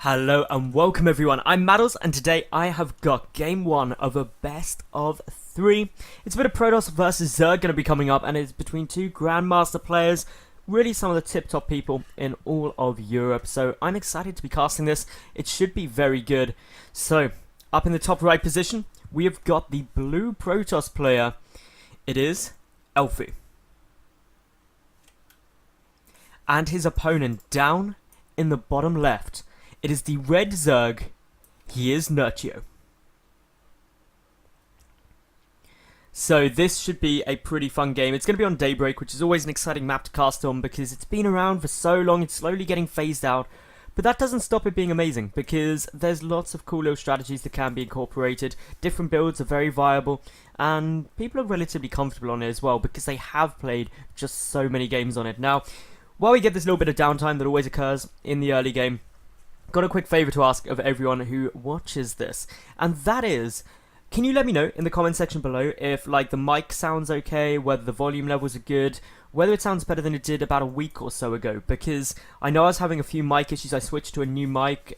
Hello and welcome everyone, I'm Madals and today I have got game 1 of a best of 3. It's a bit of Protoss versus Zerg going to be coming up, and it's between two Grandmaster players, really some of the tip-top people in all of Europe, so I'm excited to be casting this. It should be very good. So, up in the top right position, we have got the blue Protoss player. It is Elfi. And his opponent down in the bottom left, it is the red Zerg. He is Nerchio. So this should be a pretty fun game. It's going to be on Daybreak, which is always an exciting map to cast on because it's been around for so long, it's slowly getting phased out. But that doesn't stop it being amazing because there's lots of cool little strategies that can be incorporated. Different builds are very viable and people are relatively comfortable on it as well because they have played just so many games on it. Now, while we get this little bit of downtime that always occurs in the early game, got a quick favour to ask of everyone who watches this, and that is, can you let me know in the comment section below if the mic sounds okay, whether the volume levels are good, whether it sounds better than it did about a week or so ago, because I know I was having a few mic issues. I switched to a new mic,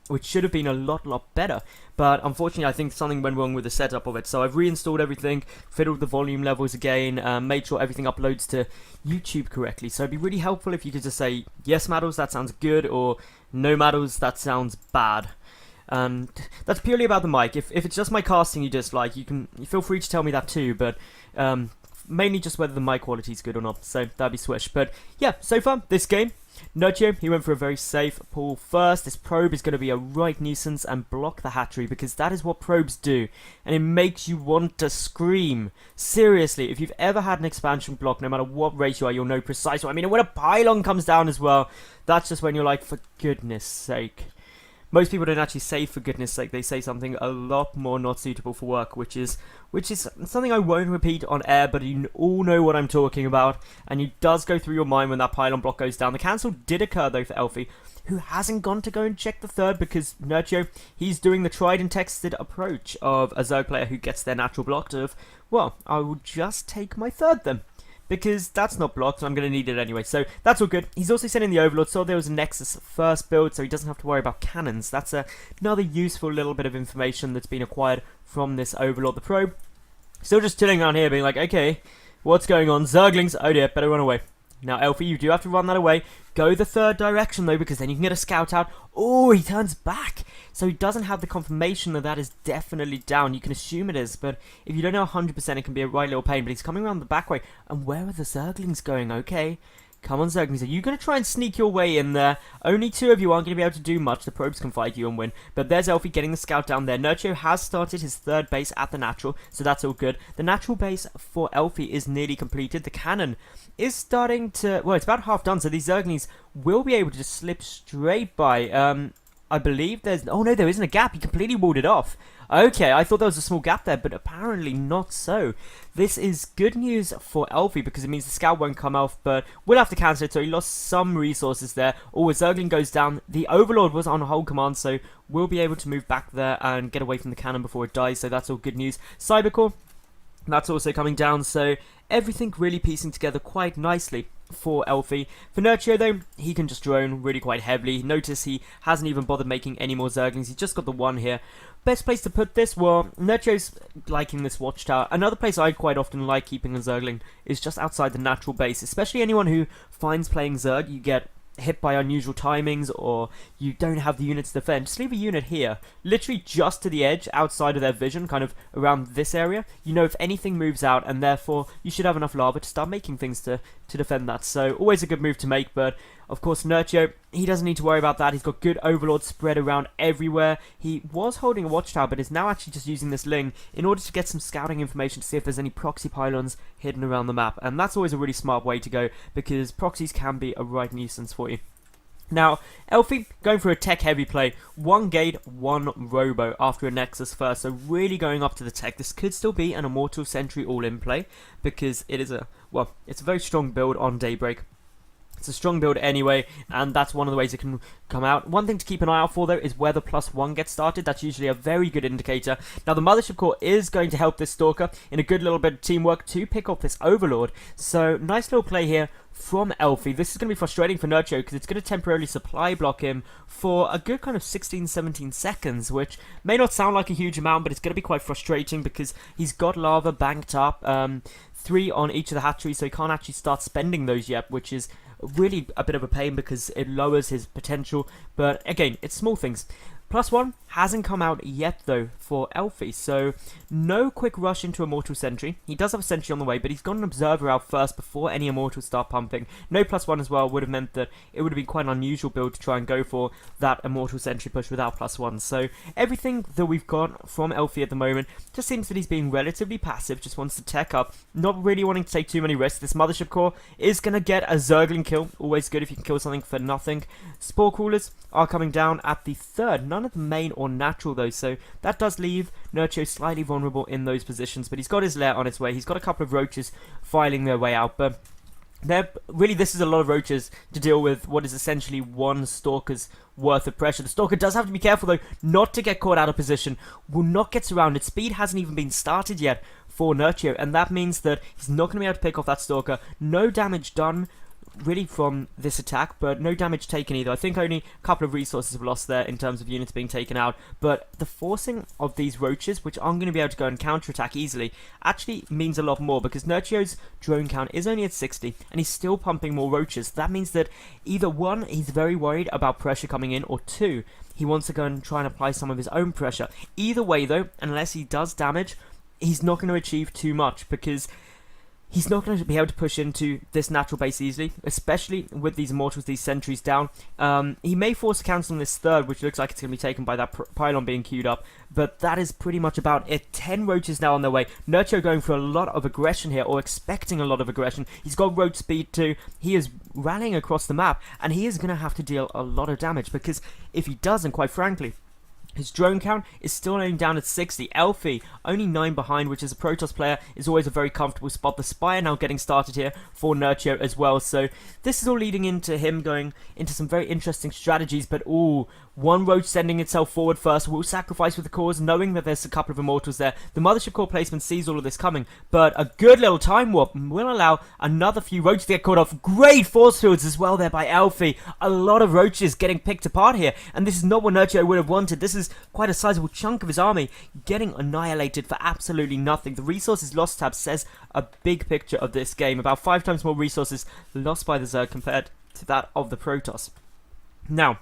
which should have been a lot better, but unfortunately I think something went wrong with the setup of it, so I've reinstalled everything, fiddled the volume levels again, made sure everything uploads to YouTube correctly. So it'd be really helpful if you could just say, yes Madals, that sounds good, or no Madals, that sounds bad. And that's purely about the mic. If it's just my casting you dislike, you feel free to tell me that too, but mainly just whether the mic quality is good or not, so that'd be swish. But yeah, so far, this game, Nerchio, he went for a very safe pull first. This probe is going to be a right nuisance and block the hatchery because that is what probes do, and it makes you want to scream. Seriously, if you've ever had an expansion block, no matter what race you are, you'll know precisely what I mean. And when a pylon comes down as well, that's just when you're like, for goodness sake. Most people don't actually say for goodness sake, they say something a lot more not suitable for work, which is something I won't repeat on air, but you all know what I'm talking about, and it does go through your mind when that pylon block goes down. The cancel did occur though for Elfi, who hasn't gone to go and check the third because Nerchio, he's doing the tried and tested approach of a Zerg player who gets their natural blocked of, well, I will just take my third then, because that's not blocked and I'm going to need it anyway, so that's all good. He's also sending the Overlord, so there was a Nexus first build, so he doesn't have to worry about cannons. That's another useful little bit of information that's been acquired from this Overlord. The probe, still just chilling around here being like, okay, what's going on? Zerglings, oh dear, better run away. Now Elfi, you do have to run that away. Go the third direction though, because then you can get a scout out. Oh, he turns back. So he doesn't have the confirmation that that is definitely down. You can assume it is, but if you don't know 100%, it can be a right little pain. But he's coming around the back way. And where are the Zerglings going? Okay. Come on, Zerglings. Are you going to try and sneak your way in there? Only two of you aren't going to be able to do much. The probes can fight you and win. But there's Elfi getting the scout down there. Nerchio has started his third base at the natural, so that's all good. The natural base for Elfi is nearly completed. The cannon is starting to... well, it's about half done, so these Zerglings will be able to just slip straight by. I believe there's... oh no, there isn't a gap. He completely walled it off. Okay, I thought there was a small gap there, but apparently not so. This is good news for Elfi because it means the scout won't come off, but we'll have to cancel it, so he lost some resources there. Oh, a Zergling goes down. The Overlord was on hold command, so we'll be able to move back there and get away from the cannon before it dies, so that's all good news. Cybercore, that's also coming down, so everything really piecing together quite nicely for Elfi. For Nerchio though, he can just drone really quite heavily. Notice he hasn't even bothered making any more Zerglings, he's just got the one here. Best place to put this? Well, Nerchio's liking this watchtower. Another place I quite often like keeping a Zergling is just outside the natural base, especially anyone who finds playing Zerg, you get hit by unusual timings or you don't have the units to defend. Just leave a unit here, literally just to the edge outside of their vision, kind of around this area. You know if anything moves out, and therefore you should have enough lava to start making things to defend that. So always a good move to make, but of course Nerchio, he doesn't need to worry about that. He's got good Overlord spread around everywhere. He was holding a watchtower, but is now actually just using this Ling in order to get some scouting information to see if there's any proxy pylons hidden around the map. And that's always a really smart way to go, because proxies can be a right nuisance for you. Now, Elfi going for a tech-heavy play. One Gate, one Robo after a Nexus first, so really going up to the tech. This could still be an Immortal Sentry all-in play, because it is a, well, it's a very strong build on Daybreak. It's a strong build anyway, and that's one of the ways it can come out. One thing to keep an eye out for, though, is where the +1 gets started. That's usually a very good indicator. Now, the Mothership Core is going to help this Stalker in a good little bit of teamwork to pick off this Overlord. So, nice little play here from Elfi. This is going to be frustrating for Nerchio because it's going to temporarily supply block him for a good kind of 16-17 seconds, which may not sound like a huge amount, but it's going to be quite frustrating because he's got lava banked up, 3 on each of the hatcheries, so he can't actually start spending those yet, which is really a bit of a pain because it lowers his potential. But again, it's small things. +1 hasn't come out yet, though, for Elfi, so no quick rush into Immortal Sentry. He does have a Sentry on the way, but he's got an Observer out first before any Immortals start pumping. No +1 as well would have meant that it would have been quite an unusual build to try and go for that Immortal Sentry push without +1. So everything that we've got from Elfi at the moment just seems that he's being relatively passive, just wants to tech up, not really wanting to take too many risks. This Mothership Core is going to get a Zergling kill, always good if you can kill something for nothing. Spore Crawlers are coming down at the 3rd, none of the main or natural though, so that does leave Nerchio slightly vulnerable in those positions, but he's got his lair on its way. He's got a couple of roaches filing their way out, but really this is a lot of roaches to deal with what is essentially one Stalker's worth of pressure. The Stalker does have to be careful though not to get caught out of position, will not get surrounded. Speed hasn't even been started yet for Nerchio, and that means that he's not going to be able to pick off that Stalker. No damage done really from this attack, but no damage taken either. I think only a couple of resources were lost there in terms of units being taken out, but the forcing of these roaches, which aren't going to be able to go and counterattack easily, actually means a lot more, because Nerchio's drone count is only at 60 and he's still pumping more roaches. That means that either 1, he's very worried about pressure coming in, or 2, he wants to go and try and apply some of his own pressure. Either way though, unless he does damage, he's not going to achieve too much, because he's not going to be able to push into this natural base easily, especially with these Immortals, these sentries down. He may force a cancel on this 3rd, which looks like it's going to be taken by that pylon being queued up, but that is pretty much about it. 10 roaches now on their way. Nerchio going for a lot of aggression here, or expecting a lot of aggression. He's got roach speed too. He is rallying across the map, and he is going to have to deal a lot of damage, because if he doesn't, quite frankly, his drone count is still only down at 60. Elfi, only 9 behind, which as a Protoss player is always a very comfortable spot. The Spire now getting started here for Nerchio as well. So this is all leading into him going into some very interesting strategies. But ooh, one roach sending itself forward first, will sacrifice with the cause, knowing that there's a couple of Immortals there. The Mothership Core placement sees all of this coming, but a good little time warp will allow another few roaches to get caught off. Great force fields as well there by Elfi. A lot of roaches getting picked apart here, and this is not what Nerchio would have wanted. This is quite a sizable chunk of his army getting annihilated for absolutely nothing. The resources lost tab says a big picture of this game. About 5 times more resources lost by the Zerg compared to that of the Protoss. Now,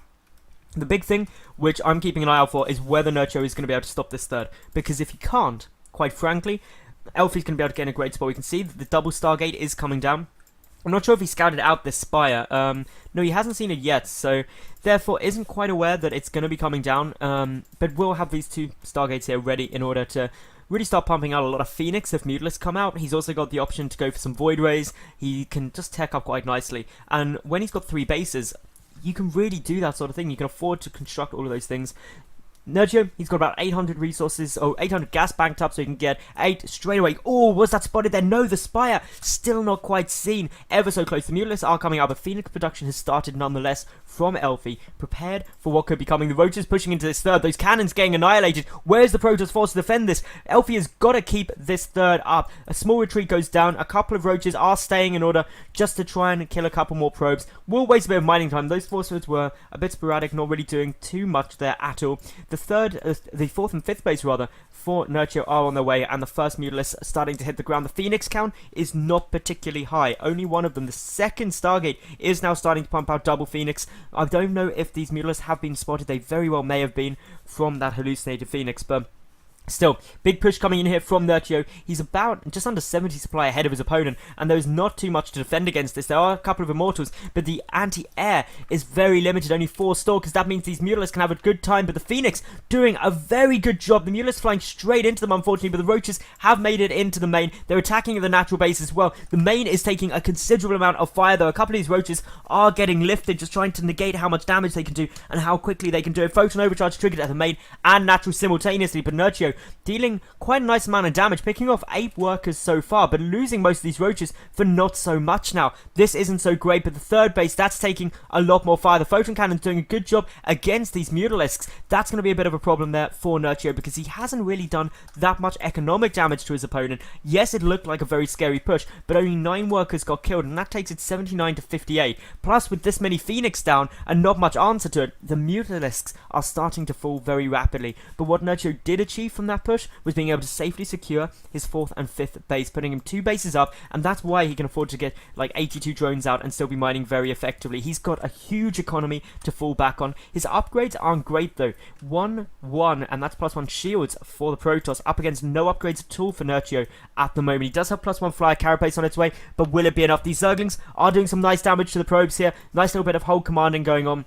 the big thing, which I'm keeping an eye out for, is whether Nerchio is going to be able to stop this 3rd. Because if he can't, quite frankly, Elfi's going to be able to get in a great spot. We can see that the double Stargate is coming down. I'm not sure if he scouted out this Spire. No, he hasn't seen it yet, so therefore isn't quite aware that it's going to be coming down. But we'll have these 2 Stargates here ready in order to really start pumping out a lot of Phoenix if Mutalisk come out. He's also got the option to go for some Void Rays. He can just tech up quite nicely. And when he's got 3 bases, you can really do that sort of thing. You can afford to construct all of those things. Nerchio, he's got about 800 resources, or 800 gas banked up, so he can get 8 straight away. Oh, was that spotted there? No, the Spire still not quite seen. Ever so close. The Mutalists are coming out, but Phoenix production has started nonetheless from Elfi, prepared for what could be coming. The roaches pushing into this 3rd. Those cannons getting annihilated. Where's the Protoss force to defend this? Elfi has got to keep this 3rd up. A small retreat goes down. A couple of roaches are staying in order just to try and kill a couple more probes. We'll waste a bit of mining time. Those force fields were a bit sporadic, not really doing too much there at all. The 4th and 5th base rather for Nerchio are on their way, and the first Mutalisk starting to hit the ground. The Phoenix count is not particularly high, only 1 of them. The 2nd Stargate is now starting to pump out double Phoenix. I don't know if these Mutalisks have been spotted. They very well may have been from that hallucinated Phoenix, but still, big push coming in here from Nerchio. He's about just under 70 supply ahead of his opponent, and there's not too much to defend against this. There are a couple of Immortals, but the anti-air is very limited. Only 4 Stalkers. That means these Mutalisks can have a good time, but the Phoenix doing a very good job. The Mutalisks flying straight into them, unfortunately, but the Roaches have made it into the main. They're attacking the natural base as well. The main is taking a considerable amount of fire, though. A couple of these Roaches are getting lifted, just trying to negate how much damage they can do and how quickly they can do it. Photon Overcharge triggered at the main and natural simultaneously, but Nerchio dealing quite a nice amount of damage, picking off 8 workers so far, but losing most of these roaches for not so much now. This isn't so great, but the third base, that's taking a lot more fire. The photon cannon's doing a good job against these Mutalisks. That's going to be a bit of a problem there for Nerchio, because he hasn't really done that much economic damage to his opponent. Yes, it looked like a very scary push, but only 9 workers got killed, and that takes it 79 to 58. Plus, with this many Phoenix down and not much answer to it, the Mutalisks are starting to fall very rapidly. But what Nerchio did achieve from that push was being able to safely secure his 4th and 5th base, putting him 2 bases up, and that's why he can afford to get like 82 drones out and still be mining very effectively. He's got a huge economy to fall back on. His upgrades aren't great though. 1-1, and that's +1 shields for the Protoss, up against no upgrades at all for Nerchio at the moment. He does have +1 flyer carapace on its way, but will it be enough? These Zerglings are doing some nice damage to the probes here. Nice little bit of hold commanding going on.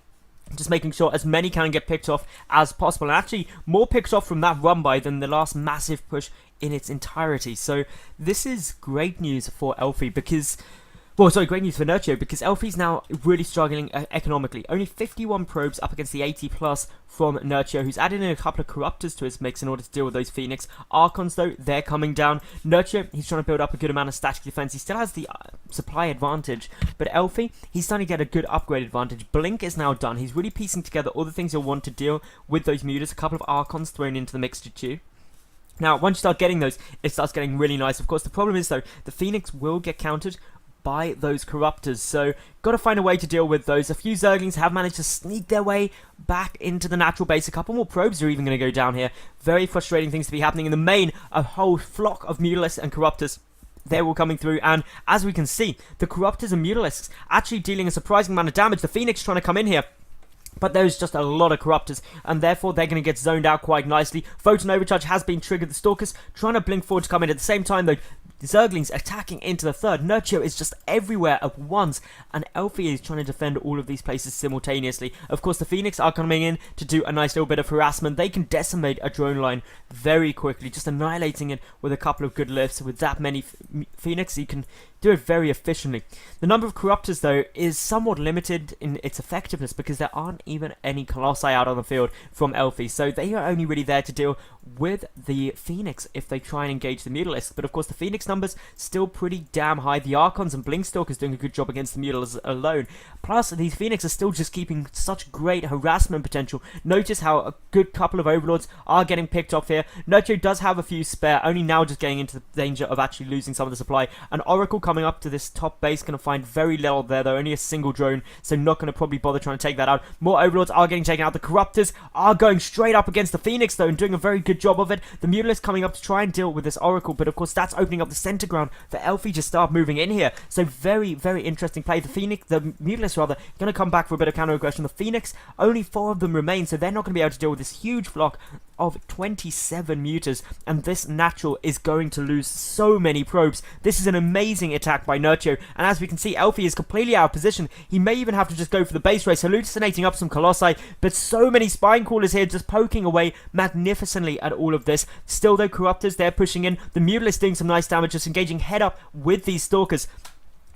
Just making sure as many can get picked off as possible. And actually, more picked off from that run by than the last massive push in its entirety. So this is great news for Elfi because... Well, sorry, great news for Nerchio, because Elfi's now really struggling economically. Only 51 probes up against the 80 plus from Nerchio, who's added in a couple of Corruptors to his mix in order to deal with those Phoenix. Archons, though, they're coming down. Nerchio, he's trying to build up a good amount of static defense. He still has the supply advantage, but Elfi, he's starting to get a good upgrade advantage. Blink is now done. He's really piecing together all the things he'll want to deal with those Mutas. A couple of Archons thrown into the mixture too. Now, once you start getting those, it starts getting really nice. Of course, the problem is, though, the Phoenix will get countered by those Corruptors, so got to find a way to deal with those. A few Zerglings have managed to sneak their way back into the natural base. A couple more probes are even going to go down here. Very frustrating things to be happening. In the main, a whole flock of Mutalisks and Corruptors, they're all coming through, and as we can see, the Corruptors and Mutalisks actually dealing a surprising amount of damage. The Phoenix trying to come in here, but there's just a lot of Corruptors, and therefore they're going to get zoned out quite nicely. Photon Overcharge has been triggered. The Stalkers trying to blink forward to come in. At the same time, though, the Zerglings attacking into the third. Nerchio is just everywhere at once, and Elfi is trying to defend all of these places simultaneously. Of course, the Phoenix are coming in to do a nice little bit of harassment. They can decimate a drone line very quickly, just annihilating it with a couple of good lifts. With that many Phoenix, you can do it very efficiently. The number of Corruptors, though, is somewhat limited in its effectiveness because there aren't even any Colossi out on the field from Elfi, so they are only really there to deal with the Phoenix if they try and engage the Mutalisks. But of course, the Phoenix numbers still pretty damn high. The Archons and Blinkstalkers doing a good job against the Mutalisks alone. Plus, these Phoenix are still just keeping such great harassment potential. Notice how a good couple of Overlords are getting picked off here. Nerchio does have a few spare, only now just getting into the danger of actually losing some of the supply. An Oracle coming up to this top base, going to find very little there, though. Only a single drone, so not going to probably bother trying to take that out. More Overlords are getting taken out. The Corruptors are going straight up against the Phoenix, though, and doing a very good job of it. The Mutalisks coming up to try and deal with this Oracle, but of course that's opening up the center ground for Elfi to start moving in here. So very, very interesting play. The Mutalisks rather, going to come back for a bit of counter aggression. The Phoenix, only 4 of them remain, so they're not going to be able to deal with this huge flock of 27 mutas, and this natural is going to lose so many probes. This is an amazing attack by Nerchio, and as we can see, Elfi is completely out of position. He may even have to just go for the base race, hallucinating up some Colossi, but so many Spine Crawlers here just poking away magnificently at all of this. Still though, Corruptors, they're pushing in. The Mutalisks doing some nice damage, just engaging head up with these Stalkers.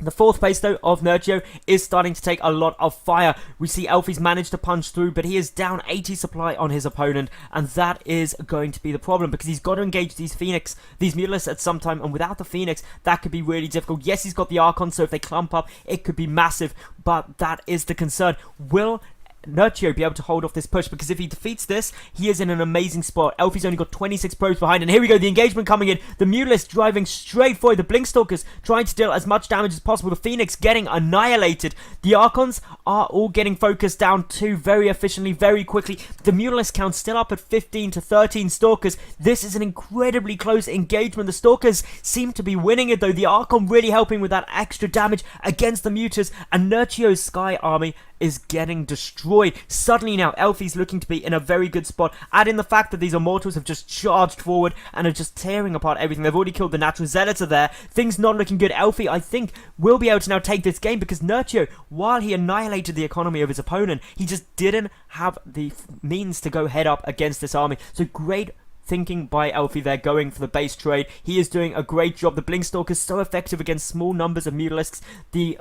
The 4th base, though, of Nerchio is starting to take a lot of fire. We see Elfi's managed to punch through, but he is down 80 supply on his opponent, and that is going to be the problem, because he's got to engage these Mutalisks at some time, and without the Phoenix, that could be really difficult. Yes, he's got the Archon, so if they clump up, it could be massive, but that is the concern. Will Nerchio be able to hold off this push? Because if he defeats this, he is in an amazing spot. Elfi's only got 26 probes behind, and here we go, the engagement coming in. The Mutalisks driving straight forward. The Blinkstalkers trying to deal as much damage as possible. The Phoenix getting annihilated. The Archons are all getting focused down too, very efficiently, very quickly. The Mutalisk count still up at 15 to 13 Stalkers. This is an incredibly close engagement. The Stalkers seem to be winning it, though. The Archon really helping with that extra damage against the Mutas, and Nerchio's Sky Army is getting destroyed. Suddenly now, Elfi's looking to be in a very good spot. Add in the fact that these Immortals have just charged forward and are just tearing apart everything. They've already killed the Natural Zealots are there. Things not looking good. Elfi, I think, will be able to now take this game, because Nerchio, while he annihilated the economy of his opponent, he just didn't have the means to go head up against this army. So great thinking by Elfi there, going for the base trade. He is doing a great job. The Blink Stalker is so effective against small numbers of Mutalisks. The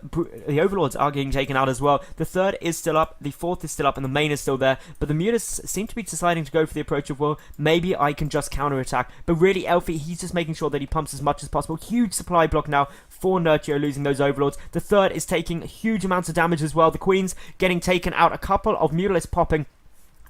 Overlords are getting taken out as well. The third is still up, the fourth is still up, and the main is still there. But the Mutalisks seem to be deciding to go for the approach of, well, maybe I can just counterattack. But really, Elfi, he's just making sure that he pumps as much as possible. Huge supply block now for Nerchio, losing those Overlords. The third is taking huge amounts of damage as well. The Queen's getting taken out, a couple of Mutalisks popping.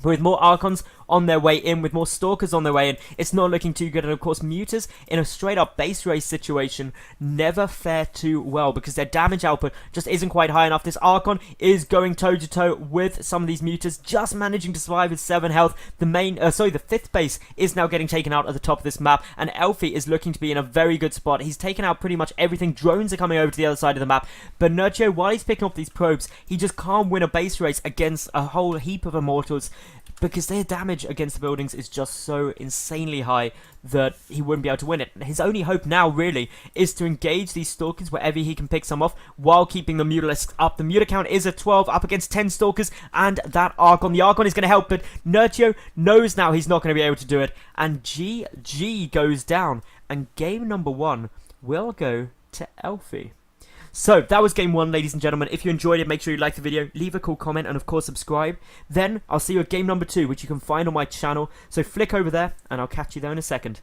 But with more Archons on their way in, with more Stalkers on their way in, it's not looking too good. And of course, Mutas, in a straight-up base race situation, never fare too well because their damage output just isn't quite high enough. This Archon is going toe-to-toe with some of these Mutas, just managing to survive with 7 health. The fifth base is now getting taken out at the top of this map, and Elfi is looking to be in a very good spot. He's taken out pretty much everything. Drones are coming over to the other side of the map, but Nerchio, while he's picking up these probes, he just can't win a base race against a whole heap of Immortals, because their damage against the buildings is just so insanely high that he wouldn't be able to win it. His only hope now, really, is to engage these Stalkers wherever he can pick some off while keeping the Mutalisks up. The Muta count is at 12, up against 10 Stalkers, and that Archon. The Archon is going to help, but Nerchio knows now he's not going to be able to do it, and GG goes down, and game number 1 will go to Elfi. So, that was game 1, ladies and gentlemen. If you enjoyed it, make sure you like the video, leave a cool comment, and of course subscribe. Then, I'll see you at game number 2, which you can find on my channel. So, flick over there, and I'll catch you there in a second.